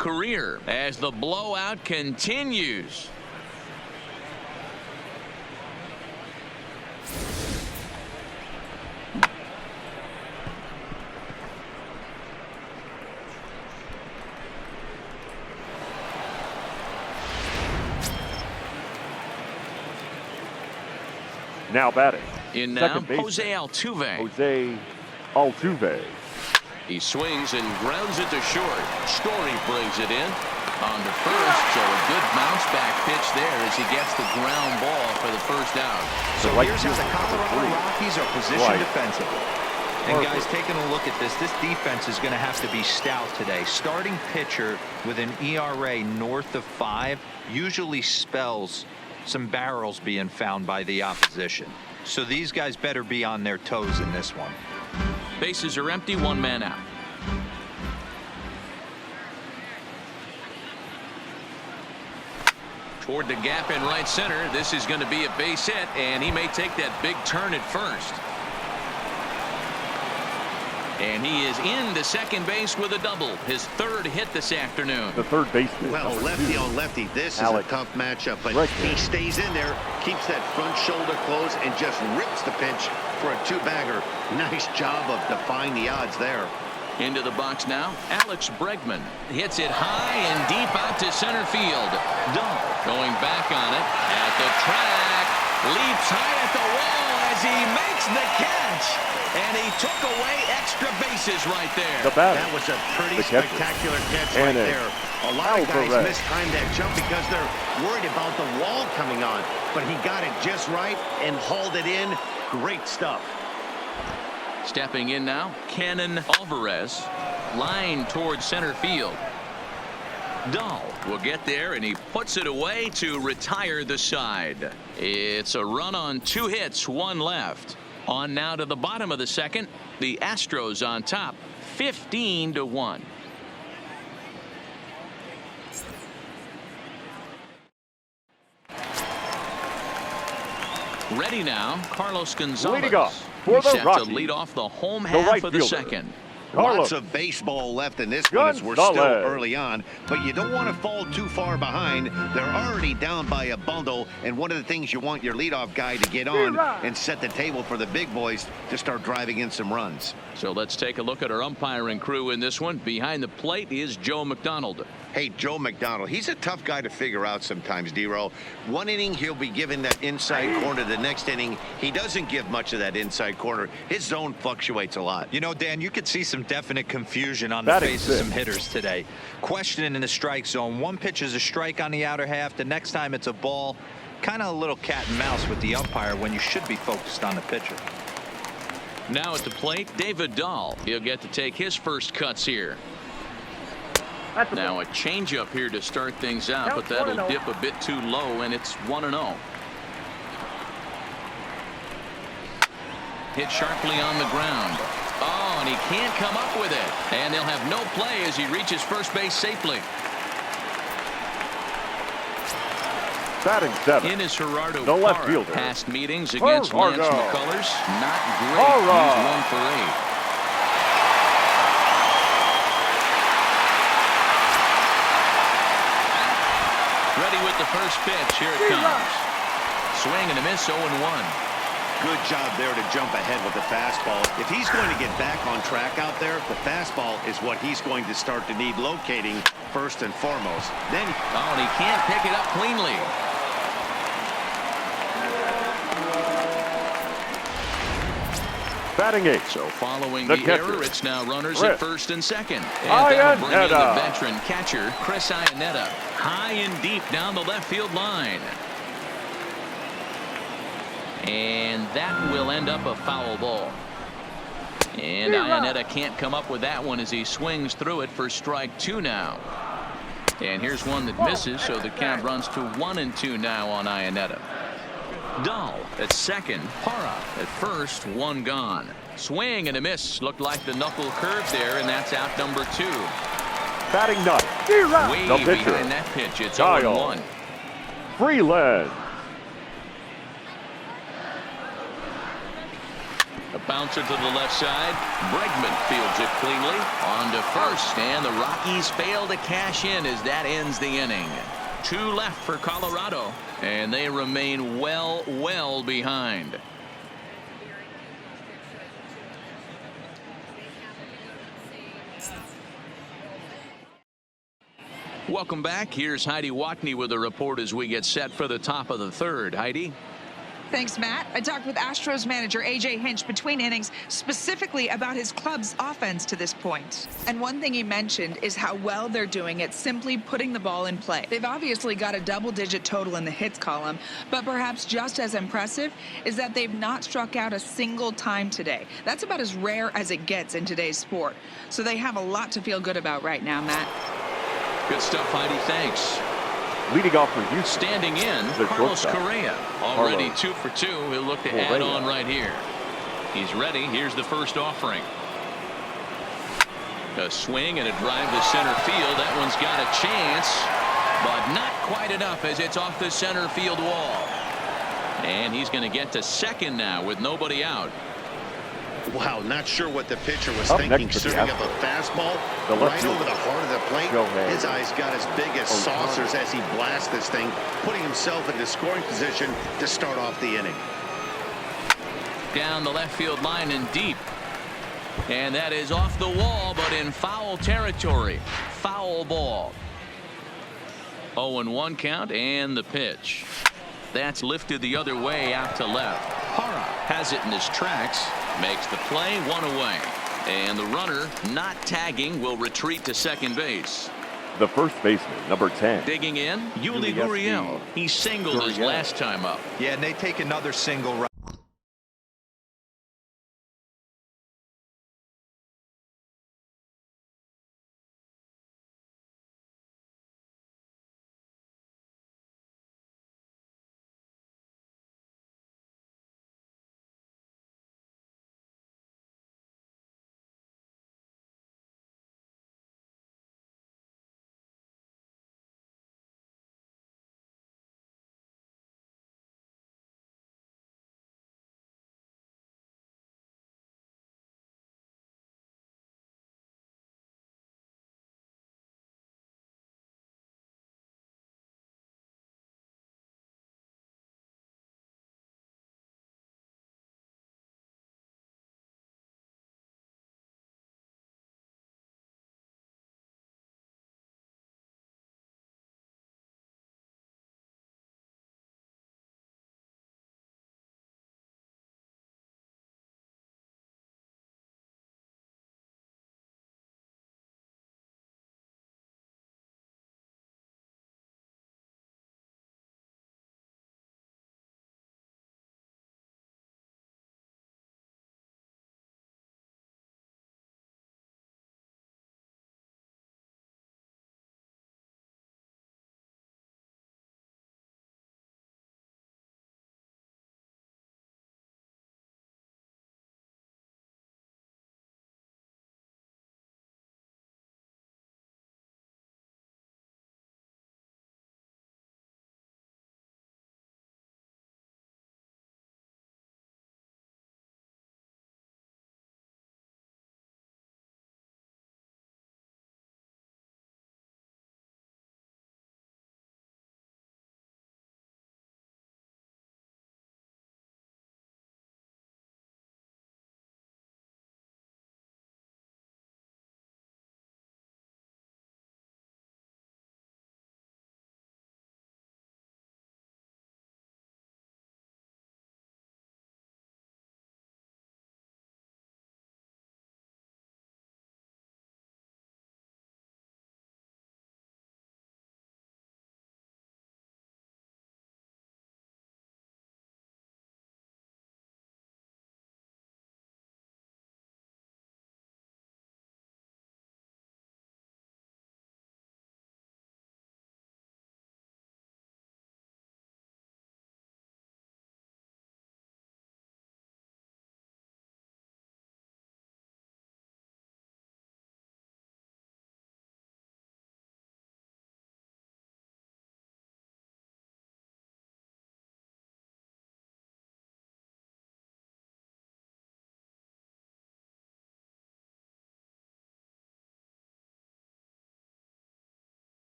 career as the blowout continues. Now batting. In now, Jose Altuve. Jose Altuve. He swings and grounds it to short. Story brings it in on to first, so a good bounce back pitch there as he gets the ground ball for the first out. So here's how the Colorado Rockies are positioned defensively. And guys, taking a look at this defense is going to have to be stout today. Starting pitcher with an ERA north of 5 usually spells some barrels being found by the opposition. So these guys better be on their toes in this one. Bases are empty, one man out. Toward the gap in right center. This is going to be a base hit, and he may take that big turn at first. And he is into second base with a double. His third hit this afternoon. The third baseman. Well, lefty on lefty. This is a tough matchup, but he stays in there, keeps that front shoulder close, and just rips the pitch for a two-bagger. Nice job of defying the odds there. Into the box now, Alex Bregman hits it high and deep out to center field. Dahl going back on it at the track, leaps high at the wall as he makes the catch, and he took away extra bases right there. That was a pretty spectacular catch right there. A lot of guys mistimed that jump because they're worried about the wall coming on, but he got it just right and hauled it in. Great stuff. Stepping in now, Cannon Alvarez, line towards center field. Dahl will get there, and he puts it away to retire the side. It's a run on 2 hits, 1 left. On now to the bottom of the second. The Astros on top, 15-1. Ready now, Carlos Gonzalez. Leading off for the set Rockies, to lead off the home half of the second. Lots of baseball left in this one as we're still early on, but you don't want to fall too far behind. They're already down by a bundle, and one of the things you want your leadoff guy to get on and set the table for the big boys to start driving in some runs. So let's take a look at our umpiring crew in this one. Behind the plate is Joe McDonald. Hey, Joe McDonald, he's a tough guy to figure out sometimes, D-Row. One inning, he'll be given that inside corner. The next inning, he doesn't give much of that inside corner. His zone fluctuates a lot. You know, Dan, you could see some definite confusion on the face of some hitters today. Questioning in the strike zone. One pitch is a strike on the outer half. The next time it's a ball. Kind of a little cat and mouse with the umpire when you should be focused on the pitcher. Now at the plate, David Dahl. He'll get to take his first cuts here. Now a changeup here to start things out, but that'll dip a bit too low, and it's 1-0. Hit sharply on the ground. Oh, and he can't come up with it. And they'll have no play as he reaches first base safely. Batting 7. In is Gerardo the left Parra. fielder. Past meetings against Lance McCullers, not great. He's 1 for 8. Ready with the first pitch. Here it comes. Swing and a miss, 0-1. Good job there to jump ahead with the fastball. If he's going to get back on track out there, the fastball is what he's going to start to need locating first and foremost. Then, oh, and he can't pick it up cleanly. Batting 8. So following the error, it's now runners at first and second. And that'll bring in the veteran catcher, Chris Iannetta, high and deep down the left field line. And that will end up a foul ball. And Iannetta can't come up with that one as he swings through it for strike 2 now. And here's one that misses, so the count runs to 1-2 now on Iannetta. Dahl at second, Parra at first, 1 gone. Swing and a miss. Looked like the knuckle curve there, and that's out number 2. Batting 9. Way behind that pitch. It's 0-1. Freeland. Bouncer to the left side. Bregman fields it cleanly. On to first, and the Rockies fail to cash in as that ends the inning. 2 left for Colorado, and they remain well behind. Welcome back. Here's Heidi Watney with a report as we get set for the top of the third. Heidi. Thanks, Matt. I talked with Astros manager A.J. Hinch between innings specifically about his club's offense to this point. And one thing he mentioned is how well they're doing at simply putting the ball in play. They've obviously got a double-digit total in the hits column, but perhaps just as impressive is that they've not struck out a single time today. That's about as rare as it gets in today's sport. So they have a lot to feel good about right now, Matt. Good stuff, Heidi. Thanks. Leading off for Houston. Standing in, Carlos Correa. Already 2 for 2. He'll look to add on right here. He's ready. Here's the first offering. A swing and a drive to center field. That one's got a chance, but not quite enough as it's off the center field wall. And he's going to get to second now with nobody out. Wow, not sure what the pitcher was thinking, serving up a fastball right over the heart of the plate. His eyes got as big as saucers as he blasts this thing, putting himself into scoring position to start off the inning. Down the left field line and deep. And that is off the wall, but in foul territory. Foul ball. 0-1 count, and the pitch. That's lifted the other way out to left. Hara has it in his tracks. Makes the play, 1 away. And the runner not tagging will retreat to second base. The first baseman, number 10. Digging in, Yuli Gurriel. He singled his last time up. Yeah, and they take another single right.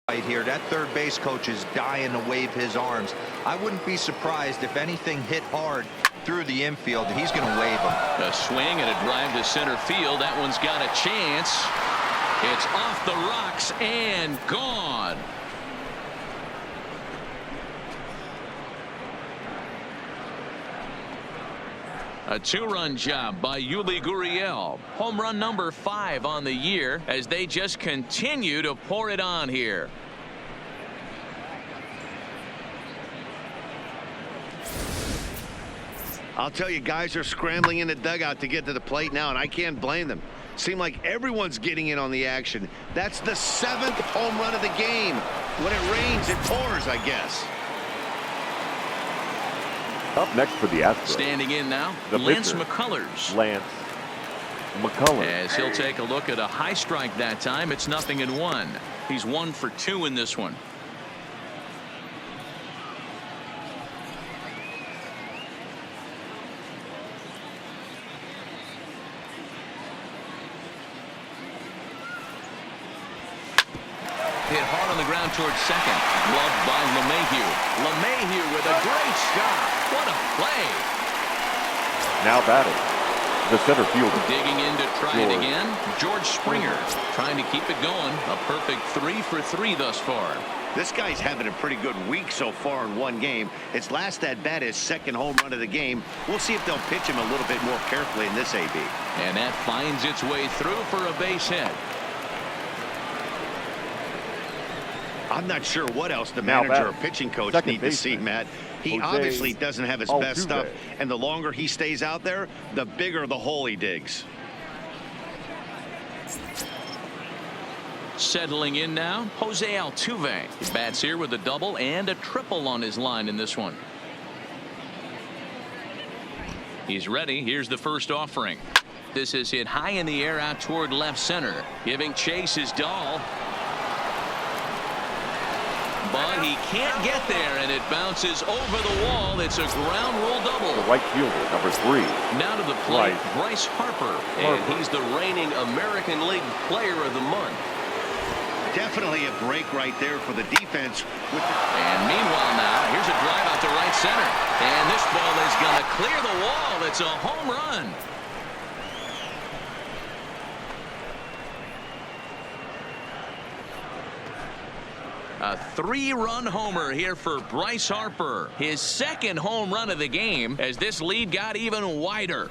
Right here, that third base coach is dying to wave his arms. I wouldn't be surprised if anything hit hard through the infield. He's going to wave them. A swing and a drive to center field. That one's got a chance. It's off the rocks and gone. A two-run job by Yuli Gurriel. Home run number 5 on the year as they just continue to pour it on here. I'll tell you, guys are scrambling in the dugout to get to the plate now, and I can't blame them. Seems like everyone's getting in on the action. That's the 7th home run of the game. When it rains, it pours, I guess. Up next for the Astros. Standing in now, The Lance pitcher, McCullers. Lance McCullers. As he'll take a look at a high strike that time. It's 0-1. He's 1 for 2 in this one. Hit hard on the ground towards second. Gloved by LeMahieu. LeMahieu with a great stop. What a play. Now batting, the center fielder. Digging in to try it again. George Springer trying to keep it going. A perfect 3 for 3 thus far. This guy's having a pretty good week so far in one game. His last at bat is 2nd home run of the game. We'll see if they'll pitch him a little bit more carefully in this AB. And that finds its way through for a base hit. I'm not sure what else the Now manager or batting, pitching coach second need to see, baseman, Matt. He Jose obviously doesn't have his best stuff, Altuve. and the longer he stays out there, the bigger the hole he digs. Settling in now, Jose Altuve. He bats here with a double and a triple on his line in this one. He's ready. Here's the first offering. This is hit high in the air out toward left center. Giving chase is Dahl. But he can't get there, and it bounces over the wall. It's a ground rule double. The right fielder, number 3. Now to the plate, Right. Bryce Harper. And he's the reigning American League Player of the Month. Definitely a break right there for the defense. And meanwhile now, here's a drive out to right center. And this ball is going to clear the wall. It's a home run. A 3-run homer here for Bryce Harper. His 2nd home run of the game as this lead got even wider.